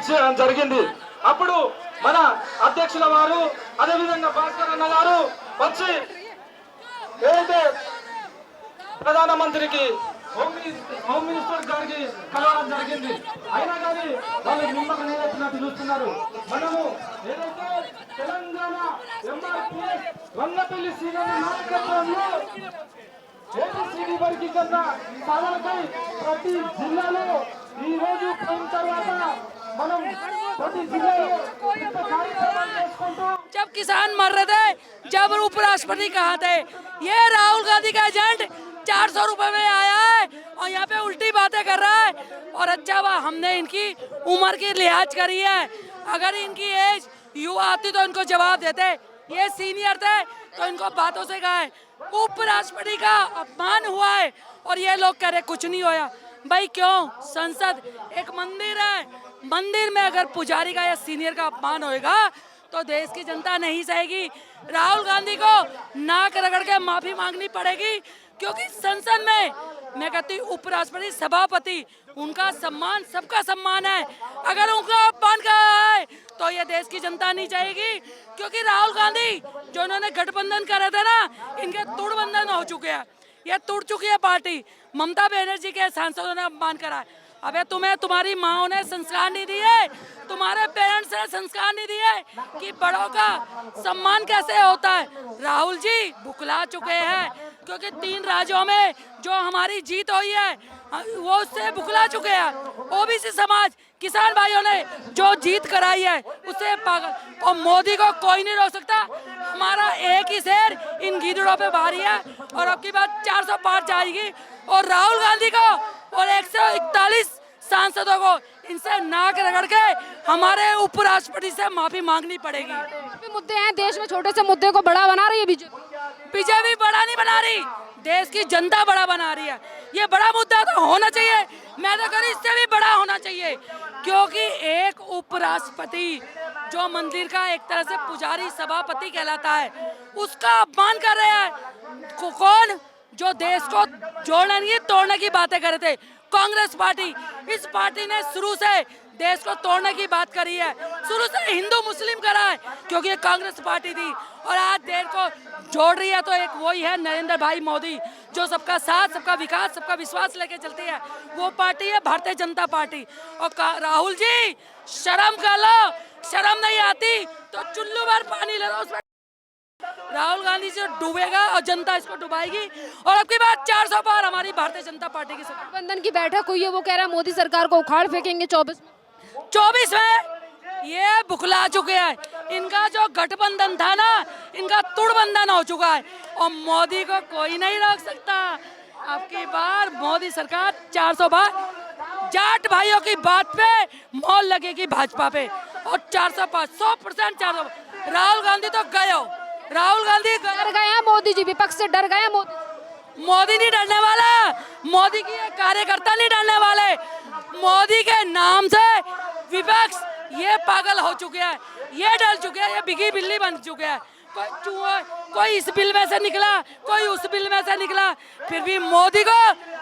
జరిగింది. అప్పుడు మన అధ్యక్షుల వారు అదేవిధంగా భాస్కర్ అన్న గారు వచ్చి ఏదైతే ప్రధానమంత్రికి హోమ్ మినిస్టర్ గారికి కలవడం జరిగింది. అయినా కానీ వాళ్ళు నిమ్మకు నేనెత్తినట్టు చూస్తున్నారు. మనము ఏదైతే తెలంగాణ ఎంఆర్పీఎస్ వంగపల్లి సీనియర్ నాయకత్వంలో ఏబిసిడి వర్గీకరణ సాధనకై ప్రతి జిల్లాలో ఈ రోజు పోయిన తర్వాత మనం ప్రతి జిల్లాలో కార్యక్రమాలు చేసుకుంటూ जब किसान मर रहे थे, जब उपराष्ट्रपति कहा थे ये राहुल गांधी का एजेंट 400 रुपए में आया है और यहाँ पे उल्टी बातें कर रहा है। और अच्छा हुआ हमने इनकी उम्र की लिहाज करी है। अगर इनकी एज युवा आती तो इनको जवाब देते, ये सीनियर थे तो इनको बातों से कहा है। उपराष्ट्रपति का अपमान हुआ है और ये लोग कह रहे कुछ नहीं होया। भाई क्यों? संसद एक मंदिर है, मंदिर में अगर पुजारी का या सीनियर का अपमान होएगा तो देश की जनता नहीं सहेगी। राहुल गांधी को नाक रगड़ के माफी मांगनी पड़ेगी, क्योंकि संसद में मैं कहती हूँ उपराष्ट्रपति सभापति उनका सम्मान सबका सम्मान है। अगर उनका अपमान करा है तो ये देश की जनता नहीं चाहेगी, क्योंकि राहुल गांधी जो इन्होंने गठबंधन करे थे ना, इनके तुड़बंधन हो चुके हैं। ये टूट चुकी है पार्टी। ममता बनर्जी के सांसदों ने अपमान करा है। अबे तुम्हें तुम्हारी माओ ने संस्कार नहीं दिए, तुम्हारे पेरेंट्स ने संस्कार नहीं दिए कि बड़ों का सम्मान कैसे होता है। राहुल जी भुखला चुके हैं, क्योंकि 3 राज्यों में जो हमारी जीत हुई है वो उससे भुखला चुके हैं। ओबीसी समाज किसान भाइयों ने जो जीत कराई है उससे पागल। और मोदी को कोई नहीं रोक सकता। हमारा एक ही शेर इन गीदड़ों पे भारी है और अब की बात 400 पार जाएगी। और राहुल गांधी को और 141 सांसदों को इनसे नाक रगड़ के हमारे उपराष्ट्रपति से माफी मांगनी पड़ेगी। भी मुद्दे हैं देश में, छोटे से मुद्दे को बड़ा बना रही है बीजेपी बड़ा नहीं बना रही, देश की जनता बड़ा बना रही है। ये बड़ा मुद्दा तो होना चाहिए, मैं तो कह रही इससे भी बड़ा होना चाहिए, क्योंकि एक उपराष्ट्रपति जो मंदिर का एक तरह से पुजारी सभापति कहलाता है उसका अपमान कर रहे हैं। कौन? जो देश को जोड़ने नहीं तोड़ने की बातें कर रहे थे, कांग्रेस पार्टी। इस पार्टी ने शुरू से देश को तोड़ने की बात करी है, शुरू से हिंदू मुस्लिम करा है, क्योंकि ये कांग्रेस पार्टी थी। और आज देश को जोड़ रही है तो एक वही है नरेंद्र भाई मोदी, जो सबका साथ, सबका विकास, सबका विश्वास लेके चलती है। वो पार्टी है भारतीय जनता पार्टी। और राहुल जी शर्म कर लो, शर्म नहीं आती तो चुल्लू भर पानी ले लो उसमें। राहुल गांधी से डूबेगा और जनता इसको डुबाएगी। और अब की बात 400 पार हमारी भारतीय जनता पार्टी की सरकार। गठबंधन की बैठक हुई है, वो कह रहा है मोदी सरकार को उखाड़ फेंकेंगे 24 में। ये बुखला चुके हैं। इनका जो गठबंधन था ना, इनका तुड़बंधन हो चुका है और मोदी को कोई नहीं रोक सकता। अब की बार मोदी सरकार 400 बार। जाट भाइयों की बात पे मोहर लगेगी भाजपा पे और 400 पार 100% 400। राहुल गांधी तो गए हो, राहुल गांधी डर गए हैं मोदी जी, विपक्ष से डर गए हैं मोदी नहीं डरने वाला। मोदी की कार्यकर्ता नहीं डरने वाले। मोदी के नाम से विपक्ष ये पागल हो चुके हैं, ये डर चुके हैं, ये बिगी बिल्ली बन चुके हैं। कोई चूहा, कोई इस बिल में से निकला, कोई उस बिल में से निकला, फिर भी मोदी को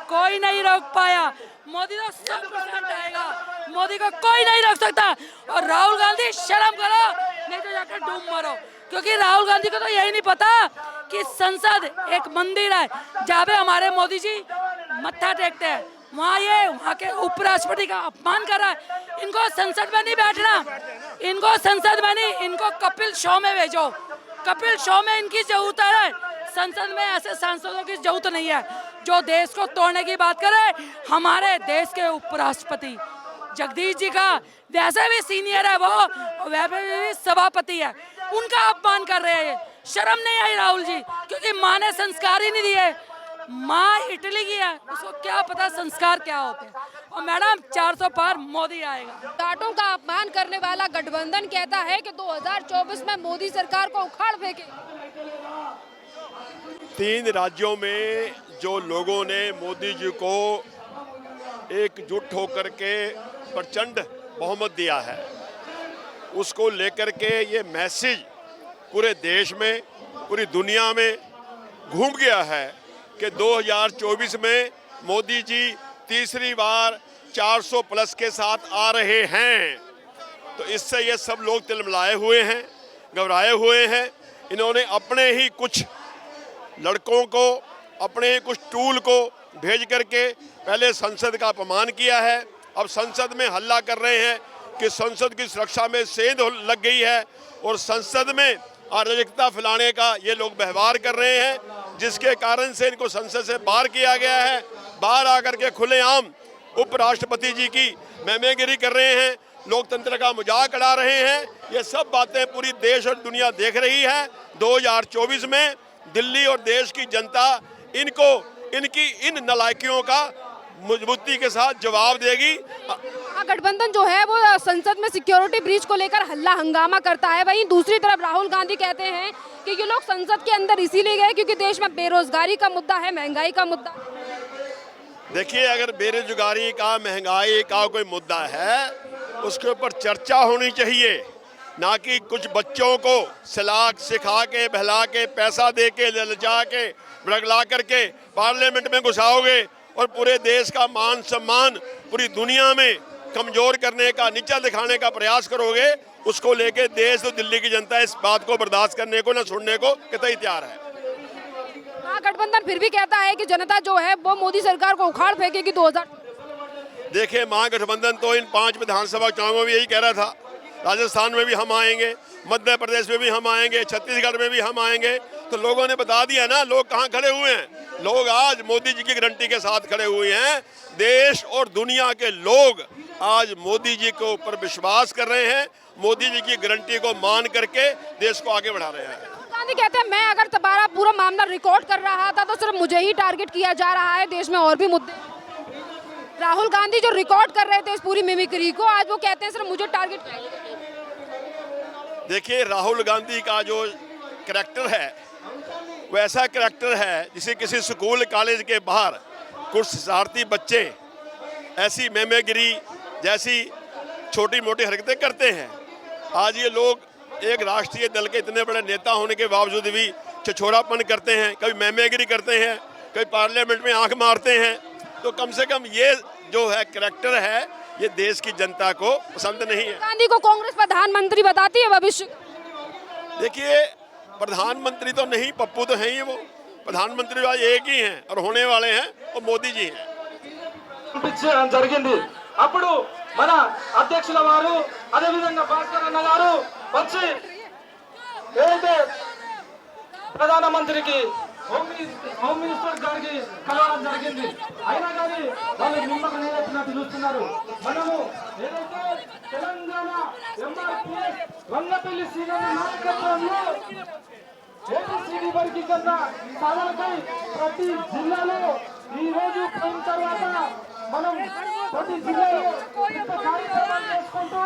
कोई नहीं रोक पाया। मोदी तो 100% आएगा, मोदी को कोई नहीं रोक सकता। और राहुल गांधी शर्म करो, नहीं तो जाकर डूब मरो, क्योंकि राहुल गांधी को तो यही नहीं पता कि संसद एक मंदिर है जहाँ पे हमारे मोदी जी मत्था टेकते हैं। वहाँ के उपराष्ट्रपति का अपमान कर रहा है। इनको संसद में नहीं बैठना, इनको संसद में नहीं, इनको कपिल शो में भेजो। कपिल शो में इनकी जरूरत है, संसद में ऐसे सांसदों की जरूरत नहीं है जो देश को तोड़ने की बात करे। हमारे देश के उपराष्ट्रपति जगदीश जी का वैसे भी सीनियर है, वो वैसे भी सभापति है, उनका अपमान कर रहे हैं। शर्म नहीं आई राहुल जी, क्योंकि माँ ने संस्कार ही नहीं दिए। माँ इटली की है, उसको क्या पता संस्कार क्या होते हैं। और मैडम 400 पार मोदी आएगा। जाटों का अपमान करने वाला गठबंधन कहता है कि 2024 में मोदी सरकार को उखाड़ फेंके। 3 राज्यों में जो लोगों ने मोदी जी को एकजुट होकर के प्रचंड बहुमत दिया है, उसको लेकर के ये मैसेज पूरे देश में, पूरी दुनिया में घूम गया है कि 2024 में मोदी जी तीसरी बार 400 प्लस के साथ आ रहे हैं। तो इससे ये सब लोग तिलमिलाए हुए हैं, घबराए हुए हैं। इन्होंने अपने ही कुछ लड़कों को, अपने ही कुछ टूल को भेज करके पहले संसद का अपमान किया है। अब संसद में हल्ला कर रहे हैं कि संसद की सुरक्षा में सेंध लग गई है और संसद में अराजकता फैलाने का ये लोग व्यवहार कर रहे हैं, जिसके कारण से इनको संसद से बाहर किया गया है। बाहर आकर के खुलेआम उपराष्ट्रपति जी की मेमेगिरी कर रहे हैं, लोकतंत्र का मजाक उड़ा रहे हैं। ये सब बातें पूरी देश और दुनिया देख रही है। 2024 में दिल्ली और देश की जनता इनको, इनकी इन नालायकियों का मजबूती के साथ जवाब देगी। गठबंधन जो है वो संसद में सिक्योरिटी ब्रीच को लेकर हल्ला हंगामा करता है। वहीं दूसरी तरफ राहुल गांधी कहते हैं कि ये लोग संसद के अंदर इसीलिए गए क्योंकि देश में बेरोजगारी का मुद्दा है, महंगाई का मुद्दा। देखिए, अगर बेरोजगारी का, महंगाई का कोई मुद्दा है, उसके ऊपर चर्चा होनी चाहिए, ना कि कुछ बच्चों को सिखा के, बहला के, पैसा दे के, ललचा के, बड़गला करके पार्लियामेंट में घुसाओगे और पूरे देश का मान सम्मान पूरी दुनिया में कमजोर करने का, नीचा दिखाने का प्रयास करोगे। उसको लेके देश और दिल्ली की जनता इस बात को बर्दाश्त करने को, न सुनने को कतई तैयार है। महागठबंधन फिर भी कहता है कि जनता जो है वो मोदी सरकार को उखाड़ फेंकेगी 2000। देखिए, महागठबंधन तो इन 5 विधानसभा चुनावों में यही कह रहा था। राजस्थान में भी हम आएंगे, मध्य प्रदेश में भी हम आएंगे, छत्तीसगढ़ में भी हम आएंगे। तो लोगों ने बता दिया ना, लोग कहाँ खड़े हुए हैं। लोग आज मोदी जी की गारंटी के साथ खड़े हुए हैं। देश और दुनिया के लोग आज मोदी जी के ऊपर विश्वास कर रहे हैं, मोदी जी की गारंटी को मान करके देश को आगे बढ़ा रहे हैं। गांधी कहते हैं मैं अगर दोबारा पूरा मामला रिकॉर्ड कर रहा था तो सिर्फ मुझे ही टारगेट किया जा रहा है, देश में और भी मुद्दे। राहुल गांधी जो रिकॉर्ड कर रहे थे इस पूरी मिमिक्री को, आज वो कहते हैं सिर्फ मुझे टारगेट किया। देखिए, राहुल गांधी का जो करैक्टर है वो ऐसा करैक्टर है जिसे किसी स्कूल कॉलेज के बाहर कुछ शरारती बच्चे ऐसी मेमेगिरी जैसी छोटी मोटी हरकतें करते हैं। आज ये लोग एक राष्ट्रीय दल के इतने बड़े नेता होने के बावजूद भी छिछोरापन करते हैं, कभी मेमेगिरी करते हैं, कभी पार्लियामेंट में आंख मारते हैं। तो कम से कम ये जो है करैक्टर है, ये देश की जनता को पसंद नहीं है। गांधी को कांग्रेस प्रधानमंत्री बताती है भविष्य। देखिए, प्रधानमंत्री तो नहीं, पप्पू तो है ही। वो प्रधानमंत्री आज एक ही हैं और होने वाले हैं, वो मोदी जी हैं। జరిగింది అప్పుడు మన అధ్యక్షుల వారు అదే విధంగా భాస్కర్ అన్న గారు వచ్చి ఏదైతే ప్రధానమంత్రికి హోమ్ మినిస్టర్ గారికి కలవడం జరిగింది. అయినా కానీ వాళ్ళు నిమ్మకం నేనెత్తినట్టు చూస్తున్నారు. మనము ఏదైతే తెలంగాణ ఎంఆర్పీఎస్ వంగపల్లి సీనియర్ నాయకత్వంలో ఏబిసిడి వర్గీకరణ సాధనపై ప్రతి జిల్లాలో ఈ రోజు పోయిన తర్వాత మనం ప్రతి జిల్లాలో కార్యక్రమాలు చేసుకుంటూ